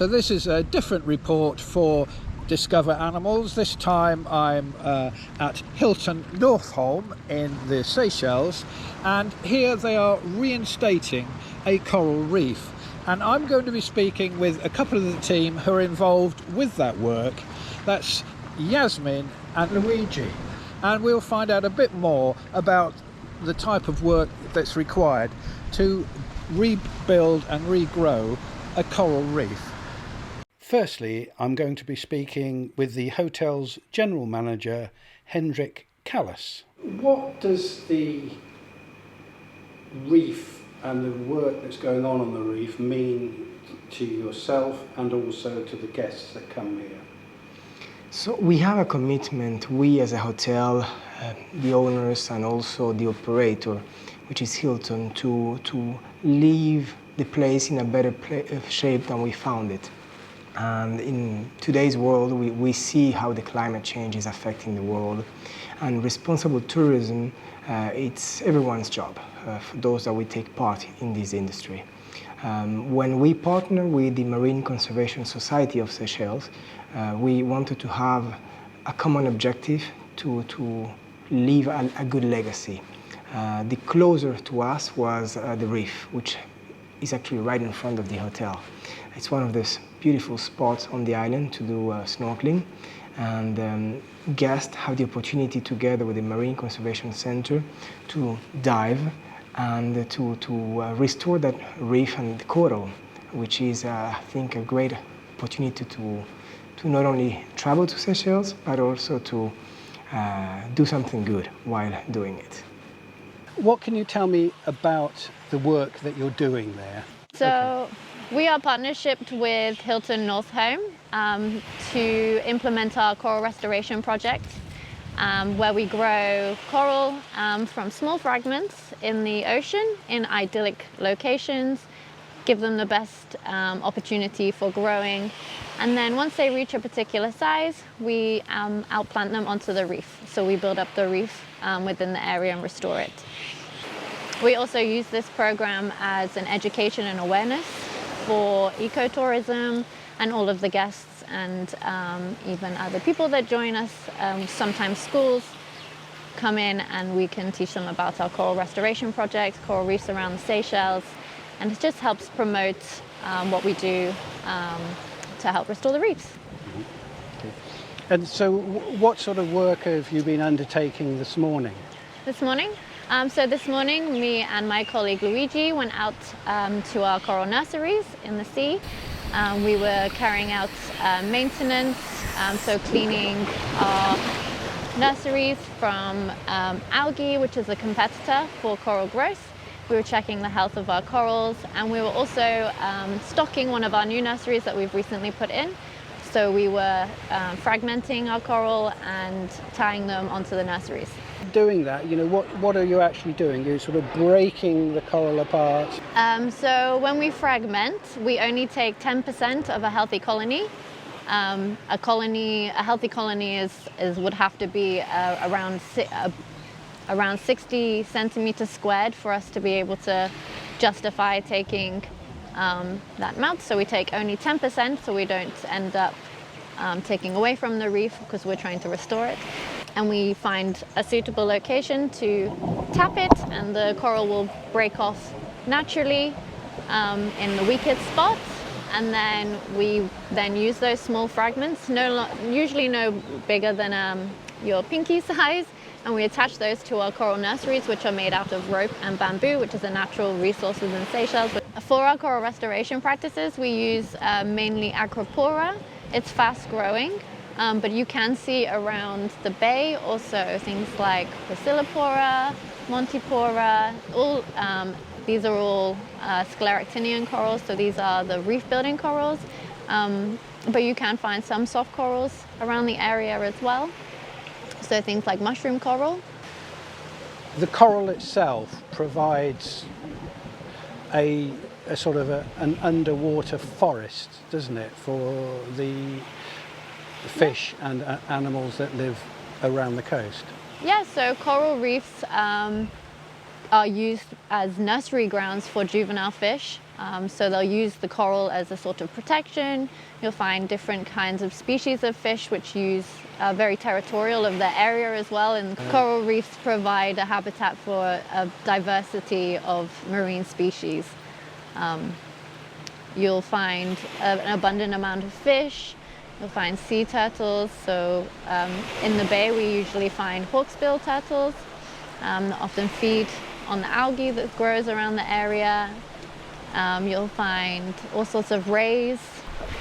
So this is a different report for Discover Animals. This time I'm at Hilton Northolme in the Seychelles, and here they are reinstating a coral reef. And I'm going to be speaking with a couple of the team who are involved with that work. That's Yasmin and Luigi. And we'll find out a bit more about the type of work that's required to rebuild and regrow a coral reef. Firstly, I'm going to be speaking with the hotel's general manager, Hendrik Callas. What does the reef and the work that's going on the reef mean to yourself and also to the guests that come here? So we have a commitment, we as a hotel, the owners and also the operator, which is Hilton, to leave the place in a better shape than we found it. And in today's world, we see how the climate change is affecting the world. And responsible tourism, it's everyone's job, for those that we take part in this industry. When we partner with the Marine Conservation Society of Seychelles, we wanted to have a common objective to leave a good legacy. The closer to us was the reef, which is actually right in front of the hotel. It's one of those beautiful spots on the island to do snorkeling, and guests have the opportunity together with the Marine Conservation Center to dive and to restore that reef and the coral, which is, I think, a great opportunity to not only travel to Seychelles, but also to do something good while doing it. What can you tell me about the work that you're doing there? So we are partnershipped with Hilton Northolme to implement our coral restoration project, where we grow coral from small fragments in the ocean in idyllic locations, give them the best opportunity for growing, and then once they reach a particular size, we outplant them onto the reef. So we build up the reef within the area and restore it. We also use this program as an education and awareness for ecotourism and all of the guests and even other people that join us. Sometimes schools come in and we can teach them about our coral restoration project, coral reefs around the Seychelles, and it just helps promote what we do to help restore the reefs. And so what sort of work have you been undertaking this morning? This morning? So this morning, me and my colleague Luigi went out to our coral nurseries in the sea. We were carrying out maintenance, so cleaning our nurseries from algae, which is a competitor for coral growth. We were checking the health of our corals, and we were also stocking one of our new nurseries that we've recently put in. So we were fragmenting our coral and tying them onto the nurseries. Doing that, what are you actually doing? You're sort of breaking the coral apart? So when we fragment, we only take 10% of a healthy colony. A healthy colony would have to be around 60 centimeters squared for us to be able to justify taking that amount. So we take only 10%, so we don't end up taking away from the reef because we're trying to restore it. And we find a suitable location to tap it, and the coral will break off naturally in the weakest spots. And then we use those small fragments, usually no bigger than your pinky size, and we attach those to our coral nurseries, which are made out of rope and bamboo, which is a natural resource within Seychelles. For our coral restoration practices, we use mainly acropora. It's fast growing, but you can see around the bay also things like Bacillopora, Montipora. These are all scleractinian corals, so these are the reef building corals. But you can find some soft corals around the area as well. So things like mushroom coral. The coral itself provides a sort of an underwater forest, doesn't it, for the fish and animals that live around the coast? Yeah, so coral reefs are used as nursery grounds for juvenile fish. So they'll use the coral as a sort of protection. You'll find different kinds of species of fish which are very territorial of their area as well. And coral reefs provide a habitat for a diversity of marine species. You'll find an abundant amount of fish. You'll find sea turtles. So in the bay we usually find hawksbill turtles that often feed on the algae that grows around the area. You'll find all sorts of rays,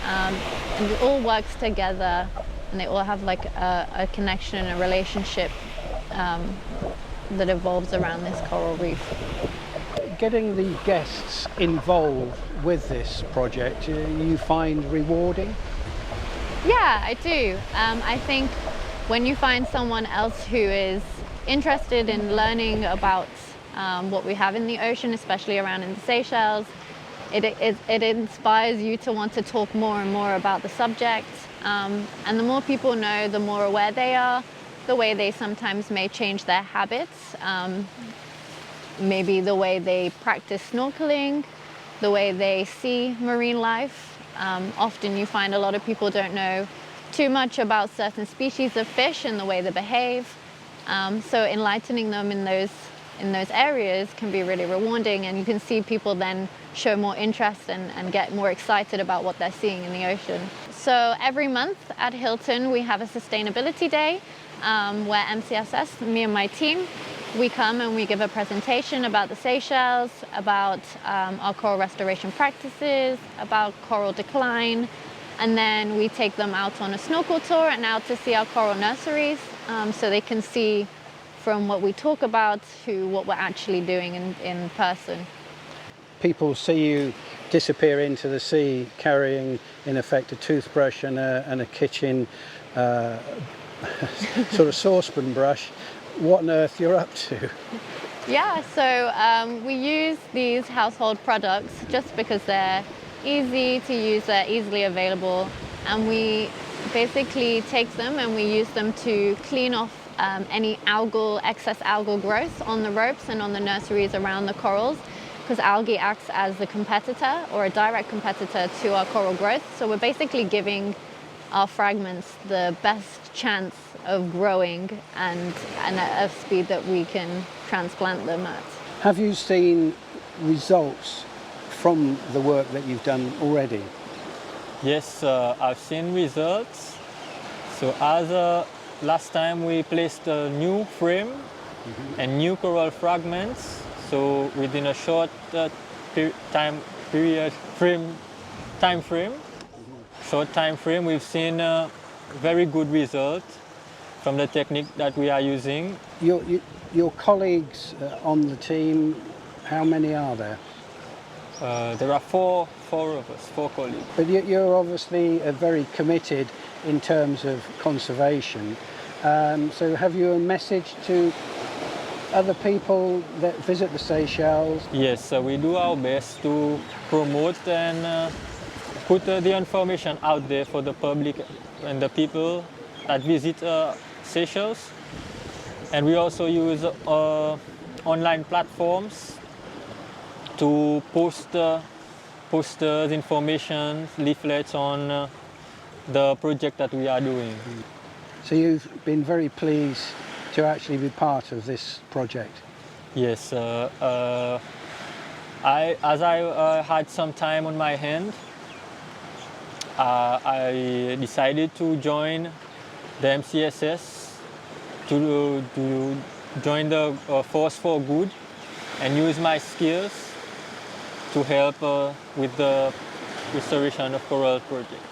and it all works together, and they all have like a connection, a relationship that evolves around this coral reef. Getting the guests involved with this project, you find rewarding? Yeah, I do. I think when you find someone else who is interested in learning about what we have in the ocean, especially around in the Seychelles, it inspires you to want to talk more and more about the subject. And the more people know, the more aware they are, the way they sometimes may change their habits, maybe the way they practice snorkeling, the way they see marine life. Often you find a lot of people don't know too much about certain species of fish and the way they behave. So enlightening them in those areas can be really rewarding, and you can see people then show more interest and get more excited about what they're seeing in the ocean. So every month at Hilton we have a sustainability day where MCSS, me and my team, we come and we give a presentation about the Seychelles, about our coral restoration practices, about coral decline, and then we take them out on a snorkel tour and out to see our coral nurseries, so they can see from what we talk about to what we're actually doing in person. People see you disappear into the sea carrying, in effect, a toothbrush and a kitchen sort of saucepan brush. What on earth you're up to? Yeah, so we use these household products just because they're easy to use, they're easily available, and we basically take them and we use them to clean off any excess algal growth on the ropes and on the nurseries around the corals, because algae acts as a competitor or a direct competitor to our coral growth. So we're basically giving our fragments the best chance of growing and at a speed that we can transplant them at. Have you seen results from the work that you've done already? Yes, I've seen results. So as last time we placed a new frame and new coral fragments. So within a short time frame, we've seen a very good result from the technique that we are using. Your colleagues on the team, how many are there? There are four of us, 4 colleagues. But you're obviously very committed in terms of conservation. So have you a message to other people that visit the Seychelles? Yes, we do our best to promote and put the information out there for the public and the people that visit Seychelles. And we also use online platforms to post posters, information, leaflets on the project that we are doing. So you've been very pleased to actually be part of this project? Yes, as I had some time on my hand, I decided to join the MCSS to join the Force for Good and use my skills to help with the restoration of coral project.